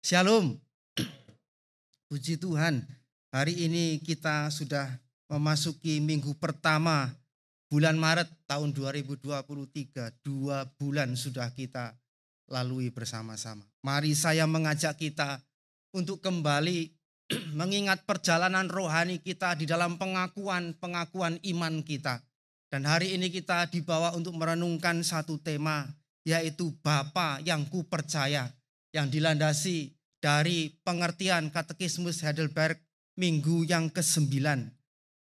Shalom, puji Tuhan. Hari ini kita sudah memasuki minggu pertama bulan Maret tahun 2023. 2 bulan sudah kita lalui bersama-sama. Mari saya mengajak kita untuk kembali mengingat perjalanan rohani kita di dalam pengakuan iman kita. Dan hari ini kita dibawa untuk merenungkan satu tema, yaitu Bapa yang Kupercaya, yang dilandasi dari pengertian Katekismus Heidelberg minggu yang ke-9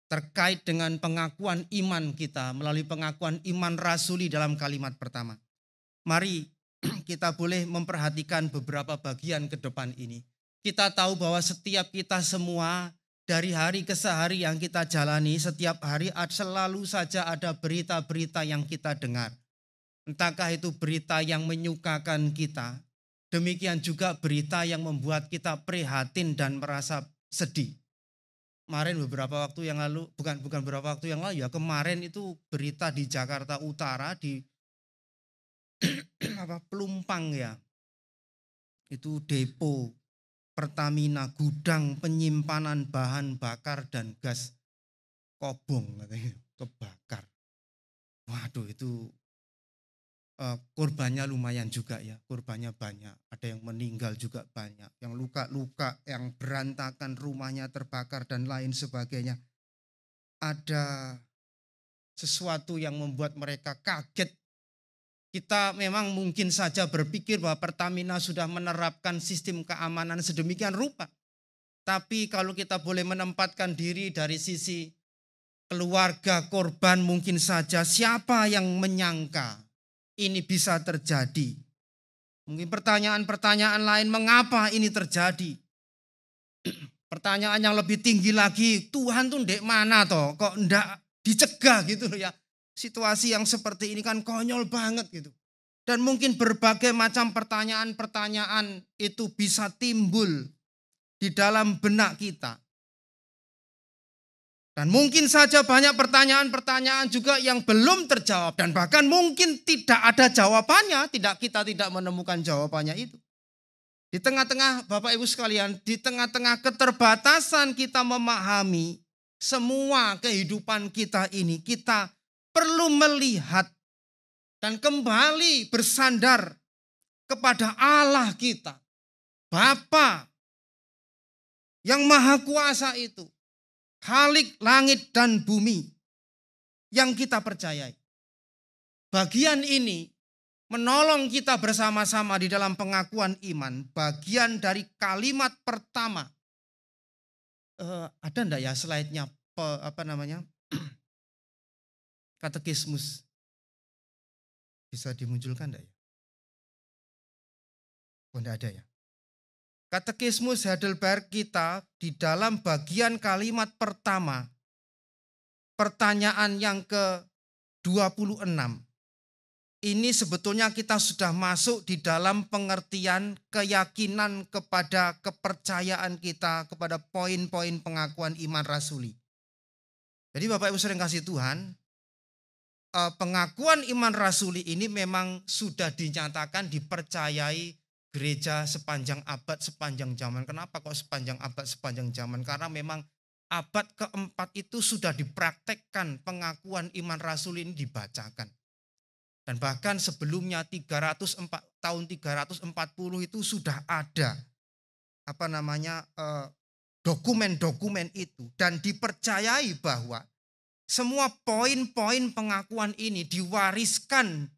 terkait dengan pengakuan iman kita melalui pengakuan iman rasuli dalam kalimat pertama. Mari kita boleh memperhatikan beberapa bagian ke depan ini. Kita tahu bahwa setiap kita semua dari hari ke hari yang kita jalani, setiap hari selalu saja ada berita-berita yang kita dengar. Entahkah itu berita yang menyukakan kita, demikian juga berita yang membuat kita prihatin dan merasa sedih. Kemarin beberapa waktu yang lalu, bukan beberapa waktu yang lalu ya, kemarin itu berita di Jakarta Utara di Pelumpang ya. Itu depo Pertamina, gudang penyimpanan bahan bakar dan gas kobong katanya, kebakar. Waduh, itu korbannya lumayan juga ya, korbannya banyak. Ada yang meninggal juga banyak, yang luka-luka, yang berantakan, rumahnya terbakar dan lain sebagainya. Ada sesuatu yang membuat mereka kaget. Kita memang mungkin saja berpikir bahwa Pertamina sudah menerapkan sistem keamanan sedemikian rupa. Tapi kalau kita boleh menempatkan diri dari sisi keluarga korban, mungkin saja siapa yang menyangka ini bisa terjadi. Mungkin pertanyaan-pertanyaan lain, mengapa ini terjadi? Pertanyaan yang lebih tinggi lagi, Tuhan tuh ndek mana toh? Kok ndak dicegah gitu ya? Situasi yang seperti ini kan konyol banget gitu. Dan mungkin berbagai macam pertanyaan-pertanyaan itu bisa timbul di dalam benak kita. Dan mungkin saja banyak pertanyaan-pertanyaan juga yang belum terjawab. Dan bahkan mungkin tidak ada jawabannya. Kita tidak menemukan jawabannya itu. Di tengah-tengah Bapak Ibu sekalian, di tengah-tengah keterbatasan kita memahami semua kehidupan kita ini, kita perlu melihat dan kembali bersandar kepada Allah kita. Bapa yang Maha Kuasa itu. Khalik langit dan bumi yang kita percayai. Bagian ini menolong kita bersama-sama di dalam pengakuan iman. Bagian dari kalimat pertama. Ada enggak ya slide-nya? Katekismus. Bisa dimunculkan enggak ya? Oh, enggak ada ya. Katekismus Heidelberg kita di dalam bagian kalimat pertama, pertanyaan yang ke-26. Ini sebetulnya kita sudah masuk di dalam pengertian keyakinan kepada kepercayaan kita kepada poin-poin pengakuan iman rasuli. Jadi Bapak Ibu sering kasih Tuhan, pengakuan iman rasuli ini memang sudah dinyatakan dipercayai gereja sepanjang abad, sepanjang zaman. Kenapa kok sepanjang abad, sepanjang zaman? Karena memang abad keempat itu sudah dipraktekkan pengakuan iman rasul ini dibacakan. Dan bahkan sebelumnya tahun 340 itu sudah ada dokumen-dokumen itu. Dan dipercayai bahwa semua poin-poin pengakuan ini diwariskan,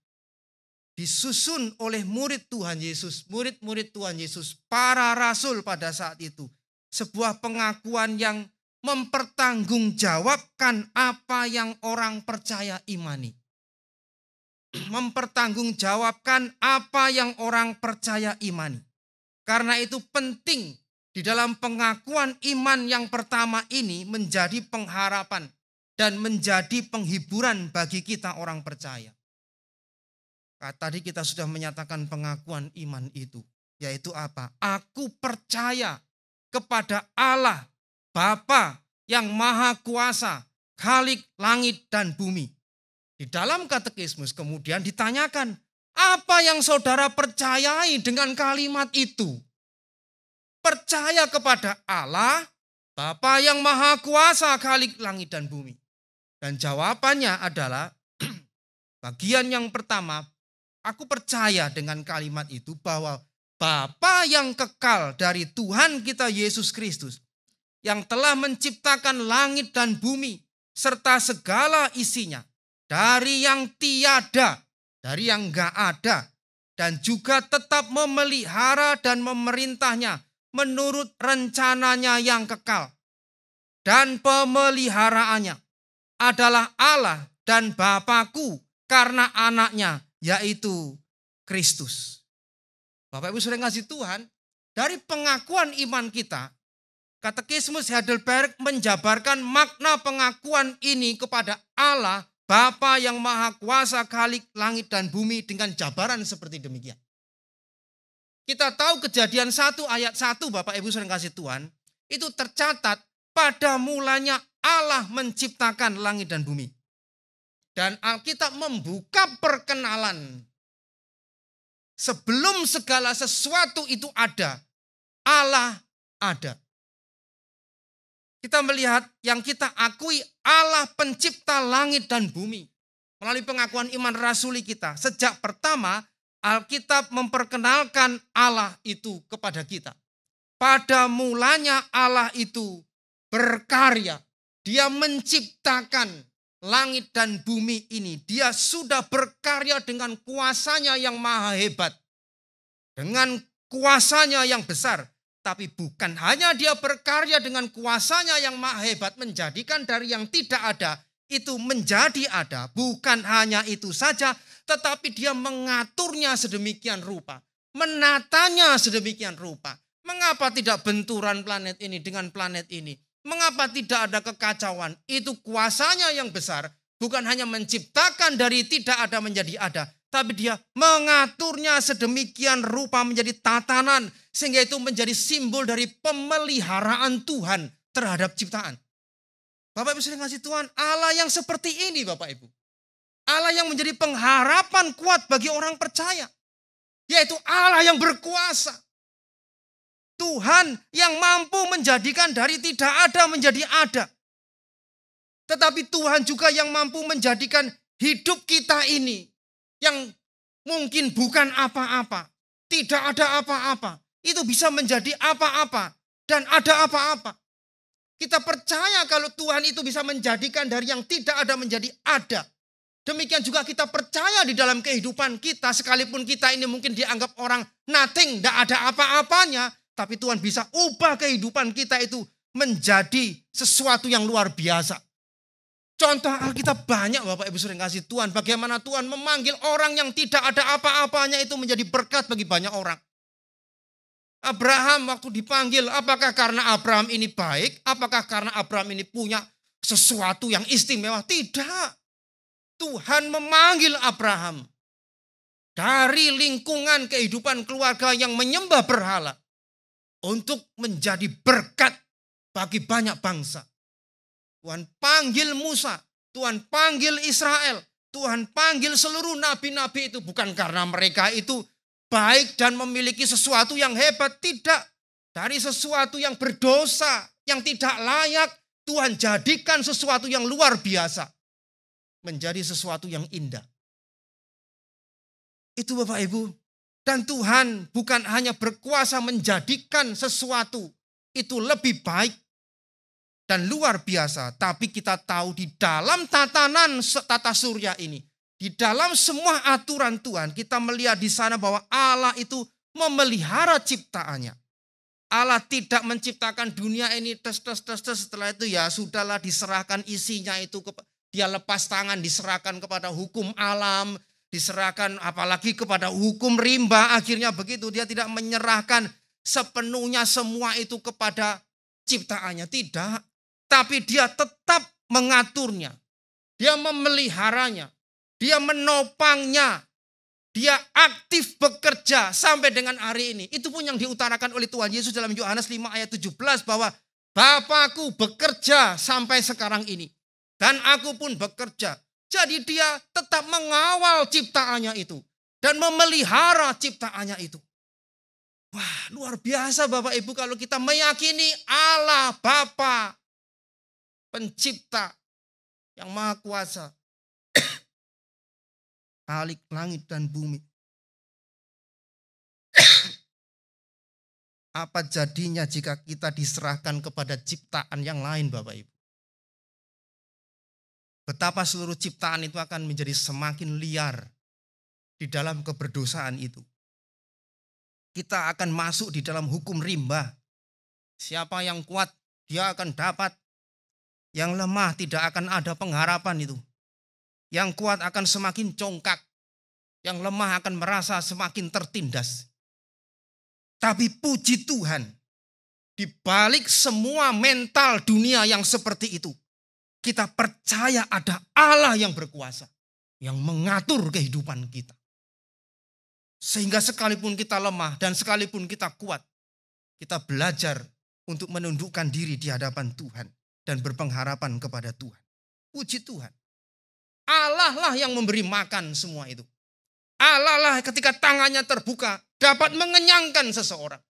disusun oleh murid Tuhan Yesus, murid-murid Tuhan Yesus, para rasul pada saat itu. Sebuah pengakuan yang mempertanggungjawabkan apa yang orang percaya imani. Mempertanggungjawabkan apa yang orang percaya imani. Karena itu penting di dalam pengakuan iman yang pertama ini menjadi pengharapan dan menjadi penghiburan bagi kita orang percaya. Tadi kita sudah menyatakan pengakuan iman itu. Yaitu apa? Aku percaya kepada Allah, Bapa yang Maha Kuasa, Khalik langit dan bumi. Di dalam katekismus kemudian ditanyakan, apa yang saudara percayai dengan kalimat itu? percaya kepada Allah, Bapa yang Maha Kuasa, Khalik langit dan bumi. Dan jawabannya adalah bagian yang pertama, aku percaya dengan kalimat itu bahwa Bapa yang kekal dari Tuhan kita Yesus Kristus, yang telah menciptakan langit dan bumi serta segala isinya, dari yang tiada, dari yang enggak ada, dan juga tetap memelihara dan memerintahnya menurut rencananya yang kekal. Dan pemeliharaannya adalah Allah dan Bapakku karena anaknya, yaitu Kristus. Bapak Ibu sering kasih Tuhan, dari pengakuan iman kita, Katekismus Heidelberg menjabarkan makna pengakuan ini kepada Allah, Bapa yang Maha Kuasa, Khalik langit dan bumi dengan jabaran seperti demikian. Kita tahu Kejadian 1 ayat 1, Bapak Ibu sering kasih Tuhan, itu tercatat pada mulanya Allah menciptakan langit dan bumi. Dan Alkitab membuka perkenalan. Sebelum segala sesuatu itu ada, Allah ada. Kita melihat yang kita akui Allah pencipta langit dan bumi. Melalui pengakuan iman rasuli kita. Sejak pertama Alkitab memperkenalkan Allah itu kepada kita. Pada mulanya Allah itu berkarya. Dia menciptakan langit dan bumi ini. Dia sudah berkarya dengan kuasanya yang maha hebat. Dengan kuasanya yang besar. Tapi bukan hanya dia berkarya dengan kuasanya yang maha hebat. Menjadikan dari yang tidak ada itu menjadi ada. Bukan hanya itu saja. Tetapi dia mengaturnya sedemikian rupa. Menatanya sedemikian rupa. Mengapa tidak benturan planet ini dengan planet ini? Mengapa tidak ada kekacauan? Itu kuasanya yang besar. Bukan hanya menciptakan dari tidak ada menjadi ada. Tapi dia mengaturnya sedemikian rupa menjadi tatanan. Sehingga itu menjadi simbol dari pemeliharaan Tuhan terhadap ciptaan. Bapak Ibu sering kasih Tuhan, Allah yang seperti ini Bapak Ibu. Allah yang menjadi pengharapan kuat bagi orang percaya. Yaitu Allah yang berkuasa. Tuhan yang mampu menjadikan dari tidak ada menjadi ada. Tetapi Tuhan juga yang mampu menjadikan hidup kita ini yang mungkin bukan apa-apa, tidak ada apa-apa, itu bisa menjadi apa-apa dan ada apa-apa. Kita percaya kalau Tuhan itu bisa menjadikan dari yang tidak ada menjadi ada. Demikian juga kita percaya di dalam kehidupan kita, sekalipun kita ini mungkin dianggap orang nothing, tidak ada apa-apanya. Tapi Tuhan bisa ubah kehidupan kita itu menjadi sesuatu yang luar biasa. Contoh Alkitab banyak Bapak Ibu sering kasih Tuhan. Bagaimana Tuhan memanggil orang yang tidak ada apa-apanya itu menjadi berkat bagi banyak orang. Abraham waktu dipanggil, apakah karena Abraham ini baik? Apakah karena Abraham ini punya sesuatu yang istimewa? Tidak. Tuhan memanggil Abraham dari lingkungan kehidupan keluarga yang menyembah berhala. Untuk menjadi berkat bagi banyak bangsa. Tuhan panggil Musa, Tuhan panggil Israel, Tuhan panggil seluruh nabi-nabi itu bukan karena mereka itu baik dan memiliki sesuatu yang hebat. Tidak. Dari sesuatu yang berdosa, yang tidak layak, Tuhan jadikan sesuatu yang luar biasa. Menjadi sesuatu yang indah. Itu Bapak Ibu. Dan Tuhan bukan hanya berkuasa menjadikan sesuatu itu lebih baik dan luar biasa. Tapi kita tahu di dalam tatanan tata surya ini. Di dalam semua aturan Tuhan kita melihat di sana bahwa Allah itu memelihara ciptaannya. Allah tidak menciptakan dunia ini setelah itu ya sudahlah diserahkan isinya itu. Dia lepas tangan diserahkan kepada hukum alam. Diserahkan apalagi kepada hukum rimba. Akhirnya begitu dia tidak menyerahkan sepenuhnya semua itu kepada ciptaannya. Tidak. Tapi dia tetap mengaturnya. Dia memeliharanya. Dia menopangnya. Dia aktif bekerja sampai dengan hari ini. Itu pun yang diutarakan oleh Tuhan Yesus dalam Yohanes 5 ayat 17 bahwa Bapakku bekerja sampai sekarang ini. Dan aku pun bekerja. Jadi dia tetap mengawal ciptaannya itu. Dan memelihara ciptaannya itu. Wah, luar biasa Bapak Ibu kalau kita meyakini Allah Bapa, Pencipta yang Maha Kuasa, Khalik langit dan bumi. Apa jadinya jika kita diserahkan kepada ciptaan yang lain Bapak Ibu? Betapa seluruh ciptaan itu akan menjadi semakin liar di dalam keberdosaan itu. Kita akan masuk di dalam hukum rimba. Siapa yang kuat, dia akan dapat. Yang lemah tidak akan ada pengharapan itu. Yang kuat akan semakin congkak. Yang lemah akan merasa semakin tertindas. Tapi puji Tuhan, di balik semua mental dunia yang seperti itu, kita percaya ada Allah yang berkuasa, yang mengatur kehidupan kita. Sehingga sekalipun kita lemah dan sekalipun kita kuat, kita belajar untuk menundukkan diri di hadapan Tuhan dan berpengharapan kepada Tuhan. Puji Tuhan. Allah lah yang memberi makan semua itu. Allah lah ketika tangannya terbuka dapat mengenyangkan seseorang.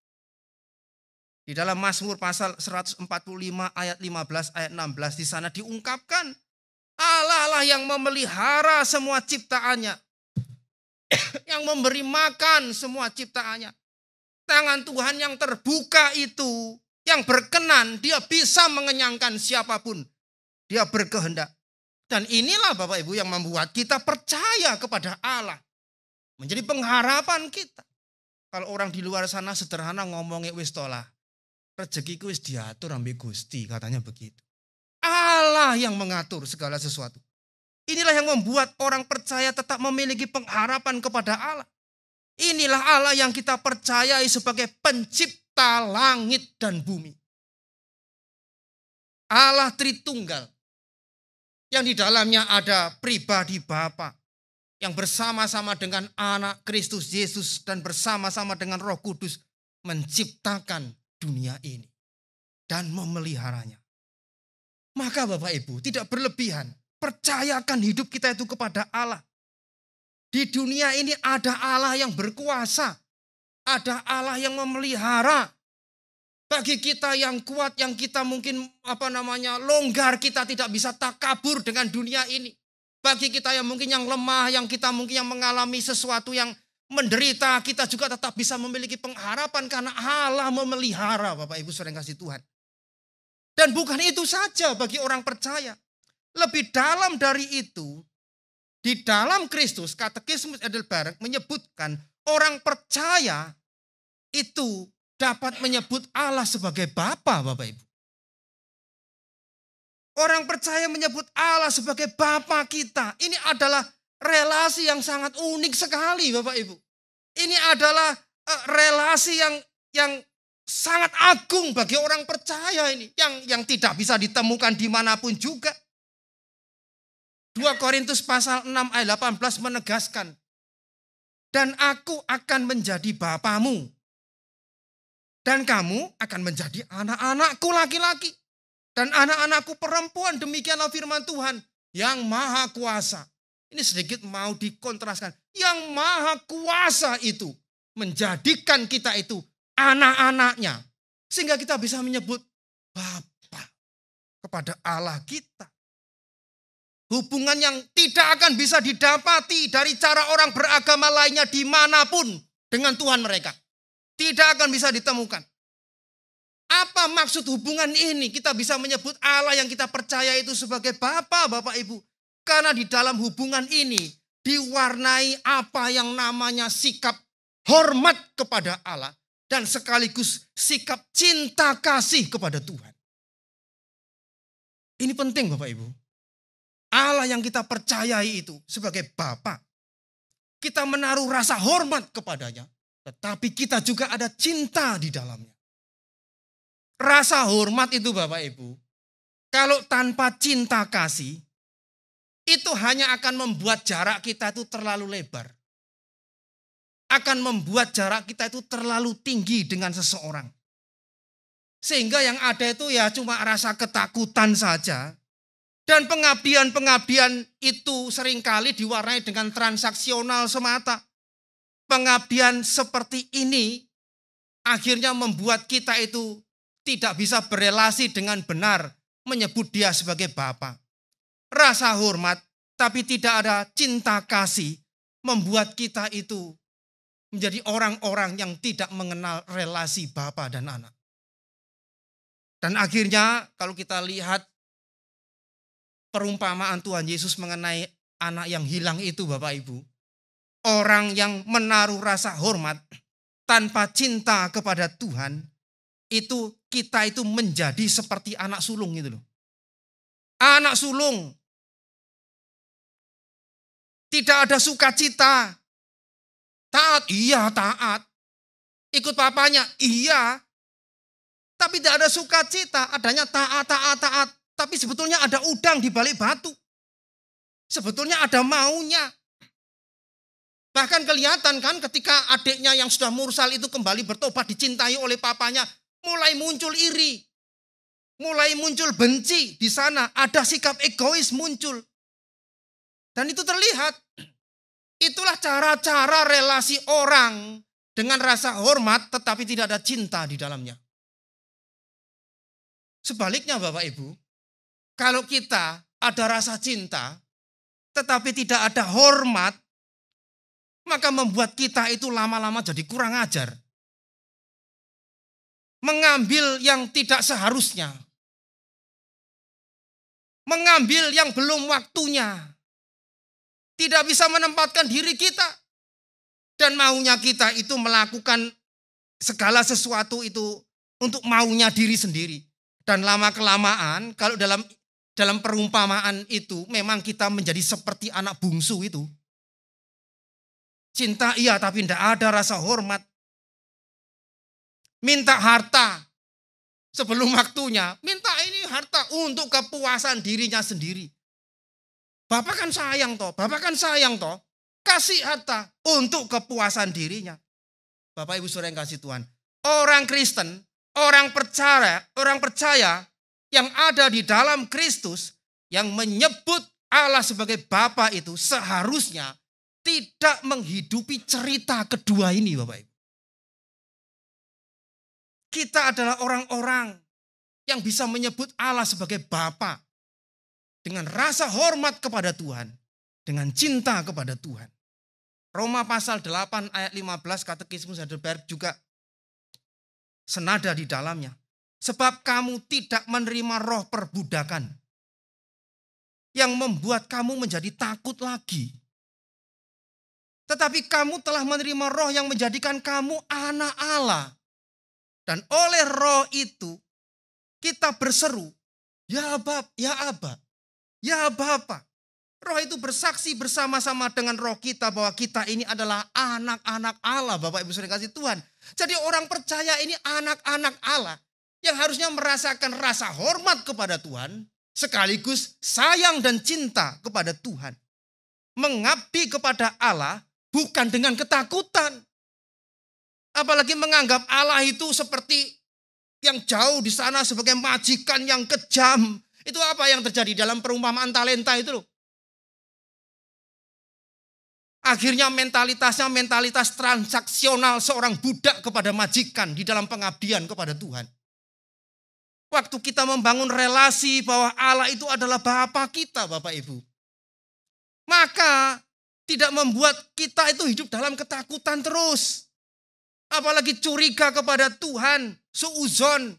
Di dalam Mazmur pasal 145 ayat 15 ayat 16 di sana diungkapkan Allah lah yang memelihara semua ciptaannya. Yang memberi makan semua ciptaannya. Tangan Tuhan yang terbuka itu, yang berkenan, dia bisa mengenyangkan siapapun. Dia berkehendak. Dan inilah Bapak Ibu yang membuat kita percaya kepada Allah. Menjadi pengharapan kita. Kalau orang di luar sana sederhana ngomongnya wis tolah. Rezekiku wis diatur ambil Gusti, katanya begitu. Allah yang mengatur segala sesuatu. Inilah yang membuat orang percaya tetap memiliki pengharapan kepada Allah. Inilah Allah yang kita percayai sebagai pencipta langit dan bumi. Allah Tritunggal. Yang di dalamnya ada pribadi Bapa. Yang bersama-sama dengan anak Kristus Yesus dan bersama-sama dengan Roh Kudus menciptakan dunia ini dan memeliharanya. Maka Bapak Ibu tidak berlebihan, percayakan hidup kita itu kepada Allah. Di dunia ini ada Allah yang berkuasa, ada Allah yang memelihara. Bagi kita yang kuat, yang kita mungkin longgar, kita tidak bisa takabur dengan dunia ini. Bagi kita yang mungkin yang lemah, yang kita mungkin yang mengalami sesuatu yang menderita, kita juga tetap bisa memiliki pengharapan karena Allah memelihara Bapak Ibu saudara yang kasih Tuhan. Dan bukan itu saja bagi orang percaya. Lebih dalam dari itu, di dalam Kristus, Katekismus Heidelberg menyebutkan orang percaya itu dapat menyebut Allah sebagai Bapa Bapak Ibu. Orang percaya menyebut Allah sebagai Bapa kita. Ini adalah relasi yang sangat unik sekali Bapak Ibu. Ini adalah relasi yang sangat agung bagi orang percaya ini. Yang tidak bisa ditemukan dimanapun juga. 2 Korintus pasal 6 ayat 18 menegaskan. Dan aku akan menjadi Bapamu. Dan kamu akan menjadi anak-anakku laki-laki. Dan anak-anakku perempuan, demikianlah firman Tuhan yang maha kuasa. Ini sedikit mau dikontraskan. Yang maha kuasa itu menjadikan kita itu anak-anaknya. Sehingga kita bisa menyebut Bapa kepada Allah kita. Hubungan yang tidak akan bisa didapati dari cara orang beragama lainnya dimanapun dengan Tuhan mereka. Tidak akan bisa ditemukan. Apa maksud hubungan ini? Kita bisa menyebut Allah yang kita percaya itu sebagai Bapa, Bapak Ibu. Karena di dalam hubungan ini diwarnai apa yang namanya sikap hormat kepada Allah. Dan sekaligus sikap cinta kasih kepada Tuhan. Ini penting Bapak Ibu. Allah yang kita percayai itu sebagai Bapa. Kita menaruh rasa hormat kepadanya. Tetapi kita juga ada cinta di dalamnya. Rasa hormat itu Bapak Ibu, kalau tanpa cinta kasih, itu hanya akan membuat jarak kita itu terlalu lebar. Akan membuat jarak kita itu terlalu tinggi dengan seseorang. Sehingga yang ada itu ya cuma rasa ketakutan saja. Dan pengabdian-pengabdian itu seringkali diwarnai dengan transaksional semata. Pengabdian seperti ini akhirnya membuat kita itu tidak bisa berelasi dengan benar, menyebut dia sebagai Bapa. Rasa hormat, tapi tidak ada cinta kasih, membuat kita itu menjadi orang-orang yang tidak mengenal relasi Bapa dan anak. Dan akhirnya kalau kita lihat perumpamaan Tuhan Yesus mengenai anak yang hilang itu, Bapak Ibu. Orang yang menaruh rasa hormat tanpa cinta kepada Tuhan, itu kita itu menjadi seperti anak sulung gitu loh. Anak sulung tidak ada sukacita. Taat, iya taat. Ikut papanya, iya. Tapi tidak ada sukacita, adanya taat. Tapi sebetulnya ada udang di balik batu. Sebetulnya ada maunya. Bahkan kelihatan kan ketika adiknya yang sudah mursal itu kembali bertobat, dicintai oleh papanya, mulai muncul iri. Mulai muncul benci di sana, ada sikap egois muncul. Dan itu terlihat. Itulah cara-cara relasi orang dengan rasa hormat tetapi tidak ada cinta di dalamnya. Sebaliknya Bapak Ibu, kalau kita ada rasa cinta tetapi tidak ada hormat, maka membuat kita itu lama-lama jadi kurang ajar. Mengambil yang tidak seharusnya. Mengambil yang belum waktunya. Tidak bisa menempatkan diri kita. Dan maunya kita itu melakukan segala sesuatu itu untuk maunya diri sendiri. Dan lama-kelamaan kalau dalam perumpamaan itu memang kita menjadi seperti anak bungsu itu. Cinta iya tapi tidak ada rasa hormat. Minta harta sebelum waktunya. Minta ini harta untuk kepuasan dirinya sendiri. Bapak kan sayang toh. Kasih harta untuk kepuasan dirinya. Bapak Ibu Saudara yang kasih Tuhan. Orang Kristen, orang percaya yang ada di dalam Kristus yang menyebut Allah sebagai Bapa itu seharusnya tidak menghidupi cerita kedua ini Bapak Ibu. Kita adalah orang-orang yang bisa menyebut Allah sebagai Bapa dengan rasa hormat kepada Tuhan, dengan cinta kepada Tuhan. Roma pasal 8 ayat 15 Katekismus Heidelberg juga senada di dalamnya. Sebab kamu tidak menerima roh perbudakan yang membuat kamu menjadi takut lagi. Tetapi kamu telah menerima roh yang menjadikan kamu anak Allah. Dan oleh roh itu kita berseru, ya Bapa, ya Aba, ya Bapa. Roh itu bersaksi bersama-sama dengan roh kita bahwa kita ini adalah anak-anak Allah, Bapak Ibu Saudara kasih Tuhan. Jadi orang percaya ini anak-anak Allah yang harusnya merasakan rasa hormat kepada Tuhan, sekaligus sayang dan cinta kepada Tuhan. Mengabdi kepada Allah bukan dengan ketakutan. Apalagi menganggap Allah itu seperti yang jauh di sana sebagai majikan yang kejam. Itu apa yang terjadi dalam perumpamaan talenta itu loh. Akhirnya mentalitasnya mentalitas transaksional seorang budak kepada majikan di dalam pengabdian kepada Tuhan. Waktu kita membangun relasi bahwa Allah itu adalah Bapa kita Bapak Ibu. Maka tidak membuat kita itu hidup dalam ketakutan terus. Apalagi curiga kepada Tuhan, suuzon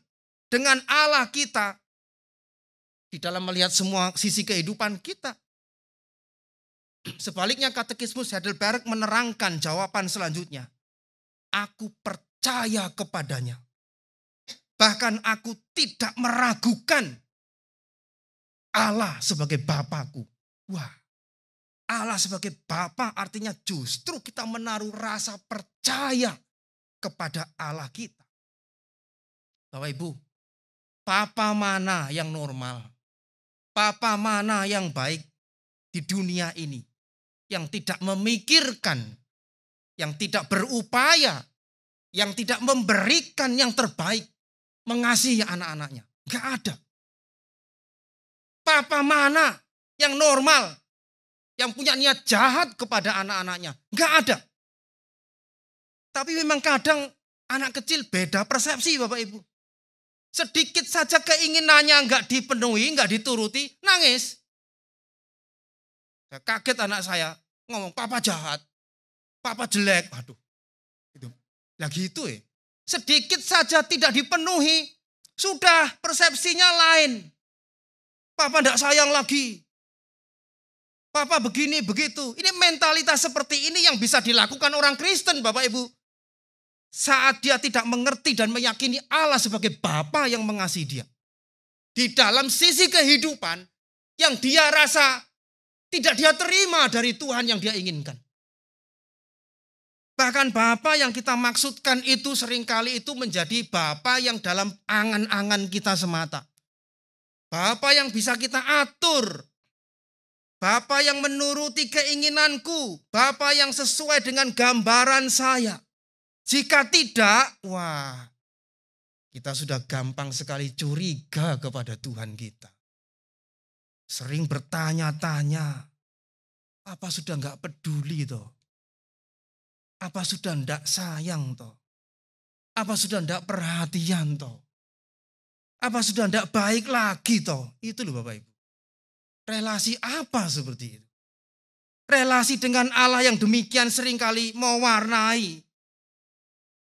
dengan Allah kita. Di dalam melihat semua sisi kehidupan kita. Sebaliknya Katekismus Heidelberg menerangkan jawaban selanjutnya. Aku percaya kepadanya. Bahkan aku tidak meragukan Allah sebagai Bapakku. Wah, Allah sebagai Bapa artinya justru kita menaruh rasa percaya kepada Allah kita. Bapak Ibu, Papa mana yang normal? Papa mana yang baik di dunia ini? Yang tidak memikirkan, yang tidak berupaya, yang tidak memberikan yang terbaik, mengasihi anak-anaknya. Enggak ada. Papa mana yang normal, yang punya niat jahat kepada anak-anaknya? Enggak ada. Tapi memang kadang Anak kecil beda persepsi Bapak Ibu. Sedikit saja keinginannya nggak dipenuhi, nggak dituruti, nangis. Saya kaget anak saya ngomong, papa jahat, papa jelek. Aduh, itu lagi itu ya. Sedikit saja tidak dipenuhi, sudah persepsinya lain. Papa enggak sayang lagi. Papa begini, begitu. Ini mentalitas seperti ini yang bisa dilakukan orang Kristen Bapak Ibu. Saat dia tidak mengerti dan meyakini Allah sebagai Bapa yang mengasihi dia. Di dalam sisi kehidupan yang dia rasa tidak dia terima dari Tuhan yang dia inginkan. Bahkan Bapa yang kita maksudkan itu seringkali itu menjadi Bapa yang dalam angan-angan kita semata. Bapa yang bisa kita atur. Bapa yang menuruti keinginanku. Bapa yang sesuai dengan gambaran saya. Jika tidak, wah, kita sudah gampang sekali curiga kepada Tuhan kita. Sering bertanya-tanya, apa sudah enggak peduli toh? Apa sudah enggak sayang toh? Apa sudah enggak perhatian toh? Apa sudah enggak baik lagi toh? Itu loh Bapak Ibu. Relasi apa seperti itu? Relasi dengan Allah yang demikian seringkali mewarnai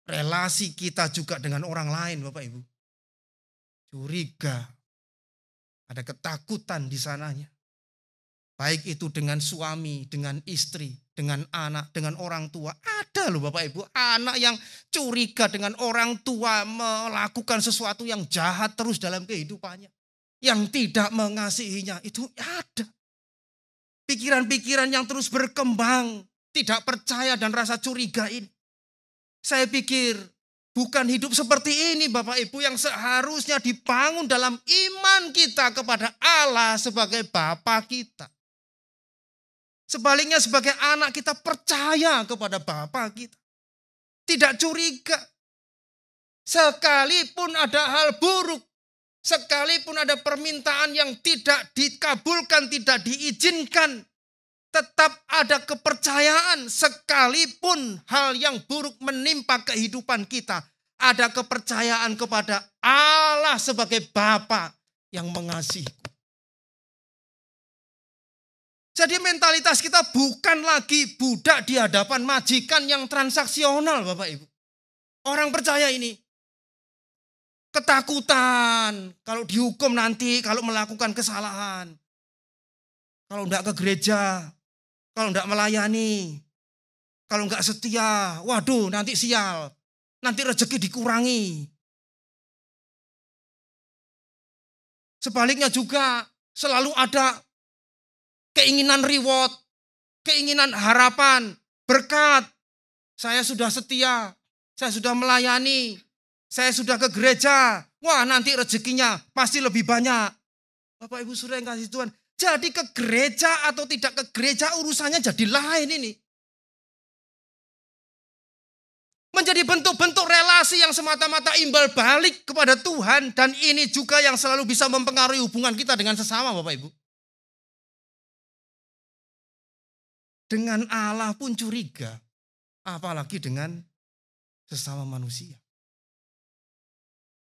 relasi kita juga dengan orang lain Bapak Ibu. Curiga. Ada ketakutan di sananya. Baik itu dengan suami, dengan istri, dengan anak, dengan orang tua. Ada loh Bapak Ibu, anak yang curiga dengan orang tua melakukan sesuatu yang jahat terus dalam kehidupannya. Yang tidak mengasihinya, itu ada. Pikiran-pikiran yang terus berkembang, tidak percaya dan rasa curiga ini. Saya pikir bukan hidup seperti ini Bapak Ibu yang seharusnya dibangun dalam iman kita kepada Allah sebagai Bapa kita. Sebaliknya sebagai anak kita percaya kepada Bapa kita. Tidak curiga. Sekalipun ada hal buruk. Sekalipun ada permintaan yang tidak dikabulkan, tidak diizinkan. Tetap ada kepercayaan sekalipun hal yang buruk menimpa kehidupan kita. Ada kepercayaan kepada Allah sebagai Bapa yang mengasihi. Jadi mentalitas kita bukan lagi budak di hadapan majikan yang transaksional Bapak Ibu. Orang percaya ini ketakutan kalau dihukum nanti kalau melakukan kesalahan. Kalau enggak ke gereja, kalau enggak melayani, kalau enggak setia, waduh nanti sial, nanti rezeki dikurangi. Sebaliknya juga selalu ada keinginan reward, keinginan harapan, berkat. Saya sudah setia, saya sudah melayani, saya sudah ke gereja. Wah nanti rezekinya pasti lebih banyak. Bapak Ibu Saudara yang kasih Tuhan. Jadi ke gereja atau tidak ke gereja urusannya jadi lain ini. Menjadi bentuk-bentuk relasi yang semata-mata imbal balik kepada Tuhan. Dan ini juga yang selalu bisa mempengaruhi hubungan kita dengan sesama Bapak Ibu. Dengan Allah pun curiga. Apalagi dengan sesama manusia.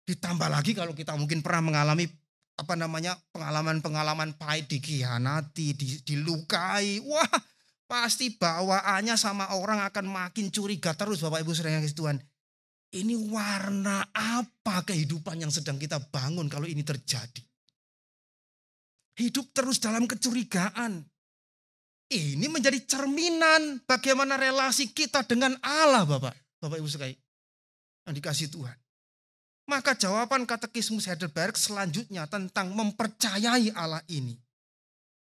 Ditambah lagi kalau kita mungkin pernah mengalami pengalaman-pengalaman pahit, dikhianati, dilukai. Wah, pasti bawaannya sama orang akan makin curiga terus Bapak Ibu Saudara yang kasih Tuhan. Ini warna apa kehidupan yang sedang kita bangun kalau ini terjadi? Hidup terus dalam kecurigaan. Ini menjadi cerminan bagaimana relasi kita dengan Allah Bapak Ibu sekalian yang dikasih Tuhan. Maka jawaban katekismus Heidelberg selanjutnya tentang mempercayai Allah ini.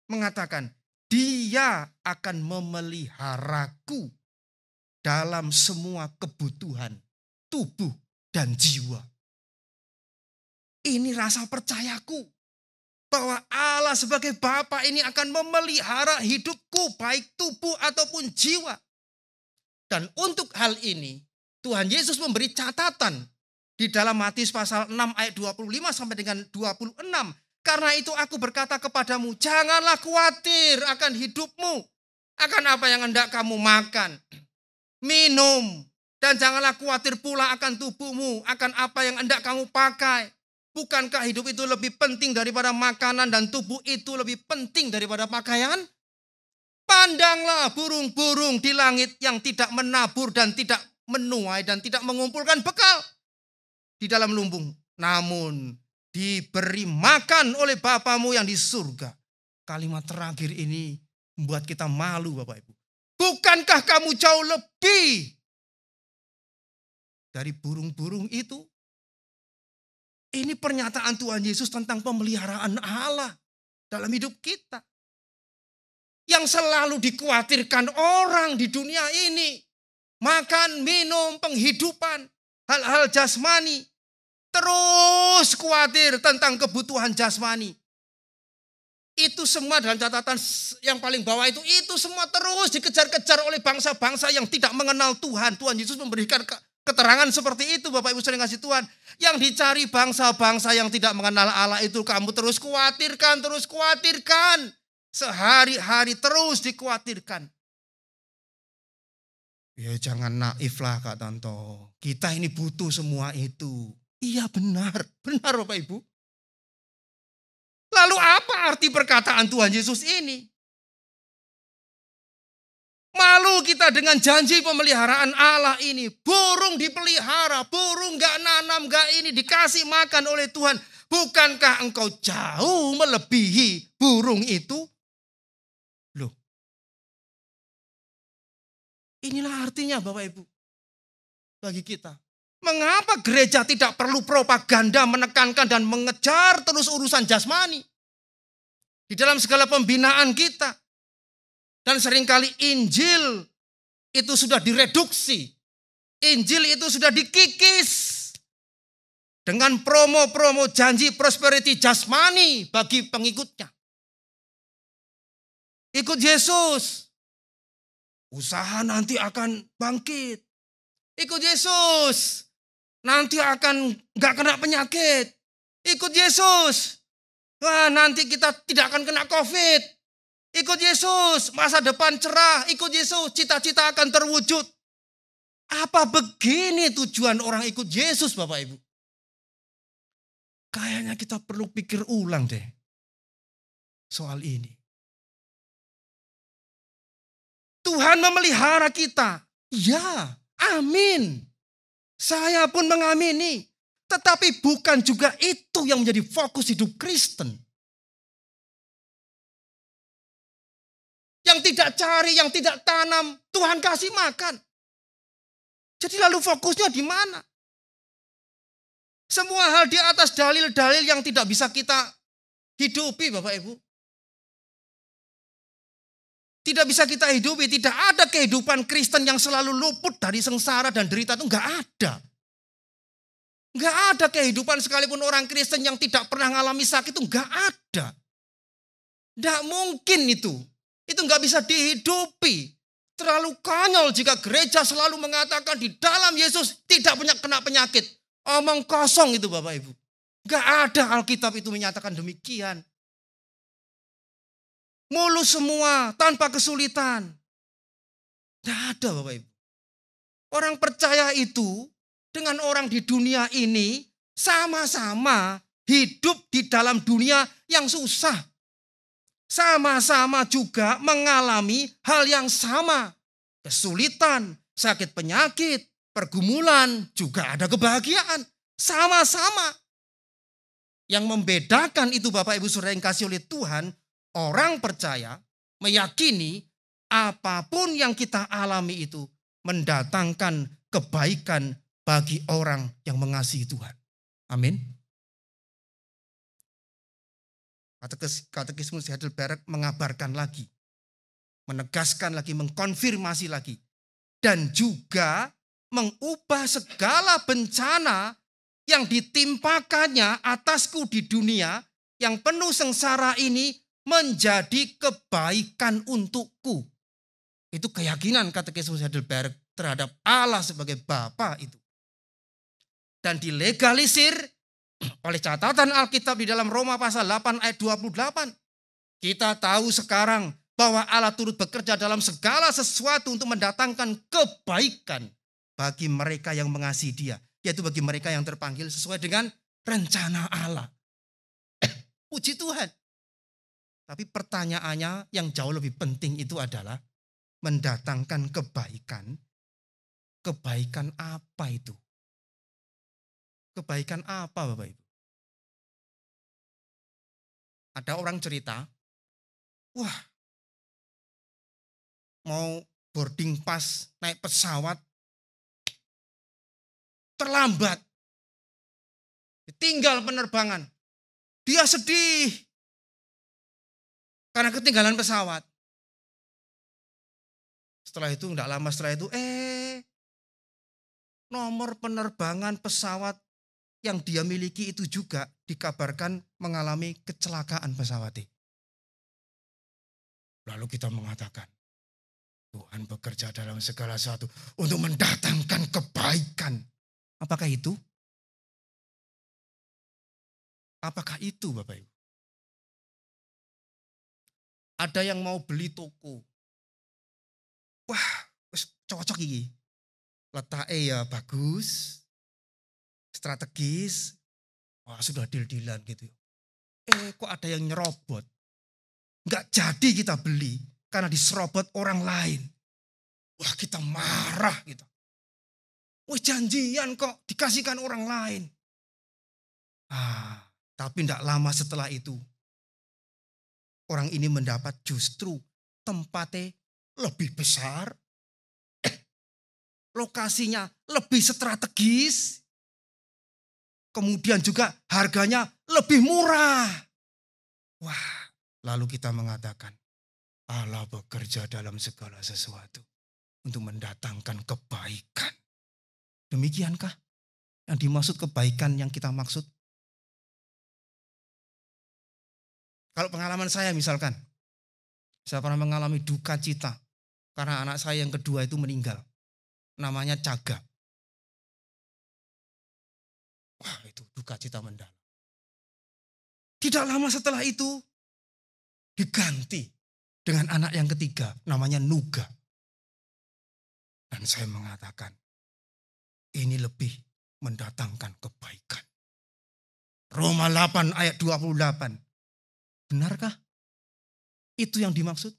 Mengatakan, Dia akan memeliharaku dalam semua kebutuhan tubuh dan jiwa. Ini rasa percayaku. Bahwa Allah sebagai Bapa ini akan memelihara hidupku baik tubuh ataupun jiwa. Dan untuk hal ini Tuhan Yesus memberi catatan di dalam Matius pasal 6 ayat 25 sampai dengan 26. Karena itu aku berkata kepadamu, janganlah khawatir akan hidupmu. Akan apa yang hendak kamu makan, minum, Dan janganlah khawatir pula akan tubuhmu, akan apa yang hendak kamu pakai. Bukankah hidup itu lebih penting daripada makanan dan tubuh itu lebih penting daripada pakaian? Pandanglah burung-burung di langit yang tidak menabur dan tidak menuai dan tidak mengumpulkan bekal di dalam lumbung. Namun diberi makan oleh Bapamu yang di surga. Kalimat terakhir ini membuat kita malu Bapak Ibu. Bukankah kamu jauh lebih dari burung-burung itu? Ini pernyataan Tuhan Yesus tentang pemeliharaan Allah dalam hidup kita. Yang selalu dikhawatirkan orang di dunia ini. Makan, minum, penghidupan, hal-hal jasmani. Terus khawatir tentang kebutuhan jasmani. Itu semua dalam catatan yang paling bawah itu semua terus dikejar-kejar oleh bangsa-bangsa yang tidak mengenal Tuhan. Tuhan Yesus memberikan keterangan seperti itu Bapak Ibu sering kasih Tuhan. Yang dicari bangsa-bangsa yang tidak mengenal Allah itu kamu terus khawatirkan, terus khawatirkan. Sehari-hari terus dikhawatirkan. Ya jangan naif lah Kak Tanto. Kita ini butuh semua itu. Iya benar Bapak Ibu. Lalu apa arti perkataan Tuhan Yesus ini? Malu kita dengan janji pemeliharaan Allah ini. Burung dipelihara, burung gak nanam, gak ini dikasih makan oleh Tuhan. Bukankah engkau jauh melebihi burung itu? Loh. Inilah artinya Bapak Ibu. Bagi kita. Mengapa gereja tidak perlu propaganda menekankan dan mengejar terus urusan jasmani? Di dalam segala pembinaan kita. Dan seringkali Injil itu sudah direduksi. Injil itu sudah dikikis. Dengan promo-promo janji prosperity jasmani bagi pengikutnya. Ikut Yesus. Usaha nanti akan bangkit. Ikut Yesus. Nanti akan gak kena penyakit. Ikut Yesus. Wah nanti kita tidak akan kena COVID. Ikut Yesus. Masa depan cerah. Ikut Yesus. Cita-cita akan terwujud. Apa begini tujuan orang ikut Yesus Bapak Ibu? Kayaknya kita perlu pikir ulang deh. Soal ini. Tuhan memelihara kita. Ya, amin. Saya pun mengamini. Tetapi bukan juga itu yang menjadi fokus hidup Kristen. Yang tidak cari, yang tidak tanam, Tuhan kasih makan. Jadi lalu fokusnya di mana? Semua hal di atas dalil-dalil yang tidak bisa kita hidupi Bapak Ibu. Tidak bisa kita hidupi, tidak ada kehidupan Kristen yang selalu luput dari sengsara dan derita itu enggak ada. Enggak ada kehidupan sekalipun orang Kristen yang tidak pernah mengalami sakit itu enggak ada. Enggak mungkin itu. Itu enggak bisa dihidupi. Terlalu konyol jika gereja selalu mengatakan di dalam Yesus tidak kena penyakit. Omong kosong itu Bapak Ibu. Enggak ada Alkitab itu menyatakan demikian. Mulus semua, tanpa kesulitan. Tidak ada Bapak Ibu. Orang percaya itu dengan orang di dunia ini sama-sama hidup di dalam dunia yang susah. Sama-sama juga mengalami hal yang sama. Kesulitan, sakit penyakit, pergumulan, juga ada kebahagiaan. Sama-sama. Yang membedakan itu Bapak Ibu Saudara yang kasih oleh Tuhan, orang percaya meyakini apapun yang kita alami itu mendatangkan kebaikan bagi orang yang mengasihi Tuhan. Amin. Katekismus Heidelberg mengabarkan lagi, menegaskan lagi, mengkonfirmasi lagi. Dan juga mengubah segala bencana yang ditimpakannya atasku di dunia yang penuh sengsara ini menjadi kebaikan untukku. Itu keyakinan Katekismus Heidelberg terhadap Allah sebagai Bapa itu. Dan dilegalisir oleh catatan Alkitab di dalam Roma pasal 8 ayat 28. Kita tahu sekarang bahwa Allah turut bekerja dalam segala sesuatu untuk mendatangkan kebaikan bagi mereka yang mengasihi Dia, yaitu bagi mereka yang terpanggil sesuai dengan rencana Allah. Puji Tuhan. Tapi pertanyaannya yang jauh lebih penting itu adalah mendatangkan kebaikan. Kebaikan apa itu? Kebaikan apa, Bapak Ibu? Ada orang cerita, wah, mau boarding pass naik pesawat terlambat. Tinggal penerbangan. Dia sedih karena ketinggalan pesawat. Setelah itu, enggak lama setelah itu, nomor penerbangan pesawat yang dia miliki itu juga dikabarkan mengalami kecelakaan pesawat. Lalu kita mengatakan, Tuhan bekerja dalam segala sesuatu untuk mendatangkan kebaikan. Apakah itu? Apakah itu, Bapak Ibu? Ada yang mau beli toko. Wah, cocok ini. Letaknya ya bagus, strategis. Wah, sudah deal-dealan gitu. Kok ada yang nyerobot? Enggak jadi kita beli karena diserobot orang lain. Wah, kita marah gitu. Wah, janjian kok dikasihkan orang lain. Tapi enggak lama setelah itu, orang ini mendapat justru tempatnya lebih besar, lokasinya lebih strategis, kemudian juga harganya lebih murah. Wah, lalu kita mengatakan, Allah bekerja dalam segala sesuatu untuk mendatangkan kebaikan. Demikiankah yang dimaksud kebaikan yang kita maksud? Kalau pengalaman saya misalkan, saya pernah mengalami duka cita karena anak saya yang kedua itu meninggal. Namanya Caga. Wah, itu duka cita mendalam. Tidak lama setelah itu diganti dengan anak yang ketiga, namanya Nuga. Dan saya mengatakan, ini lebih mendatangkan kebaikan. Roma 8 ayat 28. Benarkah itu yang dimaksud?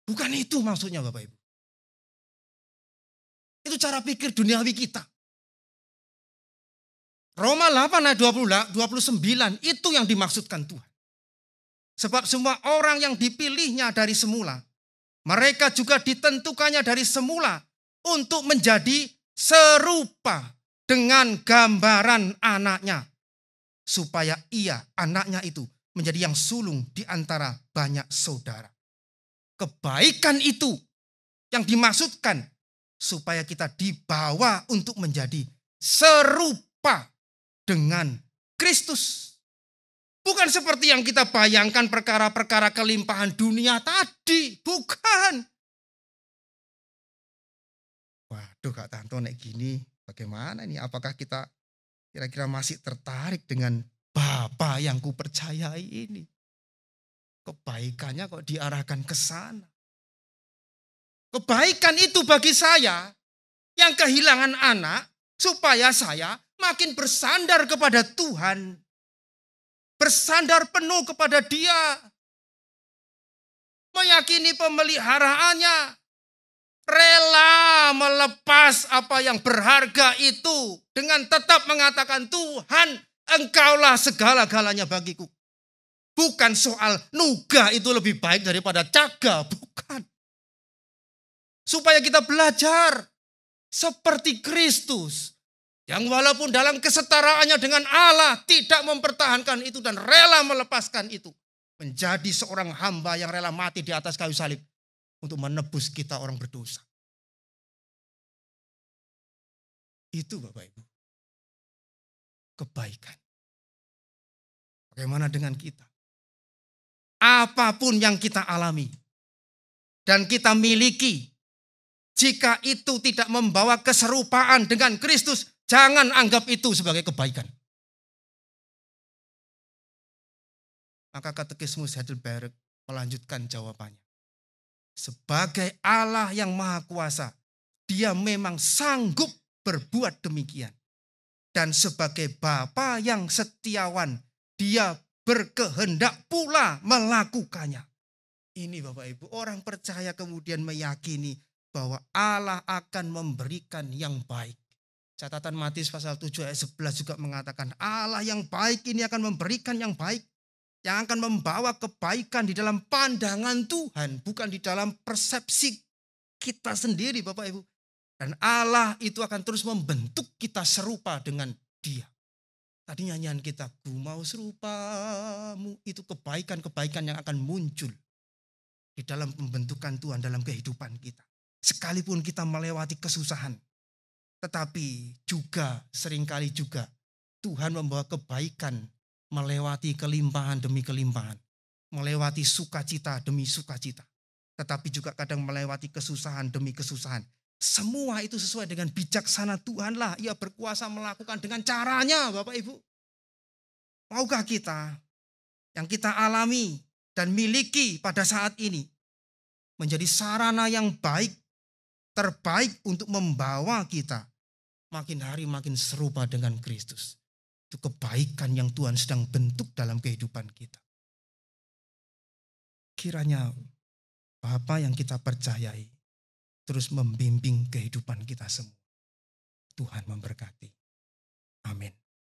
Bukan itu maksudnya, Bapak Ibu. Itu cara pikir duniawi kita. Roma 8 ayat 29 itu yang dimaksudkan Tuhan. Sebab semua orang yang dipilihnya dari semula, mereka juga ditentukannya dari semula untuk menjadi serupa dengan gambaran anaknya. Supaya ia, anaknya itu, menjadi yang sulung di antara banyak saudara. Kebaikan itu yang dimaksudkan supaya kita dibawa untuk menjadi serupa dengan Kristus. Bukan seperti yang kita bayangkan perkara-perkara kelimpahan dunia tadi. Bukan. Waduh, Kak Tanto nek gini bagaimana ini? Apakah kita kira-kira masih tertarik dengan Bapa yang kupercayai ini? Kebaikannya kok diarahkan ke sana. Kebaikan itu bagi saya yang kehilangan anak, supaya saya makin bersandar kepada Tuhan. Bersandar penuh kepada Dia. Meyakini pemeliharaannya. Rela melepas apa yang berharga itu dengan tetap mengatakan, Tuhan, Engkaulah segala-galanya bagiku. Bukan soal Nuga itu lebih baik daripada Caga, bukan. Supaya kita belajar seperti Kristus yang walaupun dalam kesetaraannya dengan Allah tidak mempertahankan itu dan rela melepaskan itu, menjadi seorang hamba yang rela mati di atas kayu salib untuk menebus kita orang berdosa. Itu Bapak Ibu. Kebaikan. Bagaimana dengan kita? Apapun yang kita alami dan kita miliki, jika itu tidak membawa keserupaan dengan Kristus, jangan anggap itu sebagai kebaikan. Maka Katekismus Heidelberg melanjutkan jawabannya. Sebagai Allah yang Maha Kuasa, Dia memang sanggup berbuat demikian. Dan sebagai Bapa yang setiawan, dia berkehendak pula melakukannya. Ini Bapak Ibu, orang percaya kemudian meyakini bahwa Allah akan memberikan yang baik. Catatan Matius pasal 7 ayat 11 juga mengatakan Allah yang baik ini akan memberikan yang baik. Yang akan membawa kebaikan di dalam pandangan Tuhan. Bukan di dalam persepsi kita sendiri Bapak Ibu. Dan Allah itu akan terus membentuk kita serupa dengan Dia. Tadi nyanyian kita, ku mau serupamu, itu kebaikan-kebaikan yang akan muncul di dalam pembentukan Tuhan dalam kehidupan kita. Sekalipun kita melewati kesusahan, tetapi juga seringkali juga Tuhan membawa kebaikan melewati kelimpahan demi kelimpahan. Melewati sukacita demi sukacita. Tetapi juga kadang melewati kesusahan demi kesusahan. Semua itu sesuai dengan bijaksana Tuhan lah. Ia berkuasa melakukan dengan caranya Bapak Ibu. Maukah kita yang kita alami dan miliki pada saat ini menjadi sarana yang baik, terbaik untuk membawa kita makin hari makin serupa dengan Kristus. Itu kebaikan yang Tuhan sedang bentuk dalam kehidupan kita. Kiranya Bapa yang kita percayai terus membimbing kehidupan kita semua. Tuhan memberkati. Amin.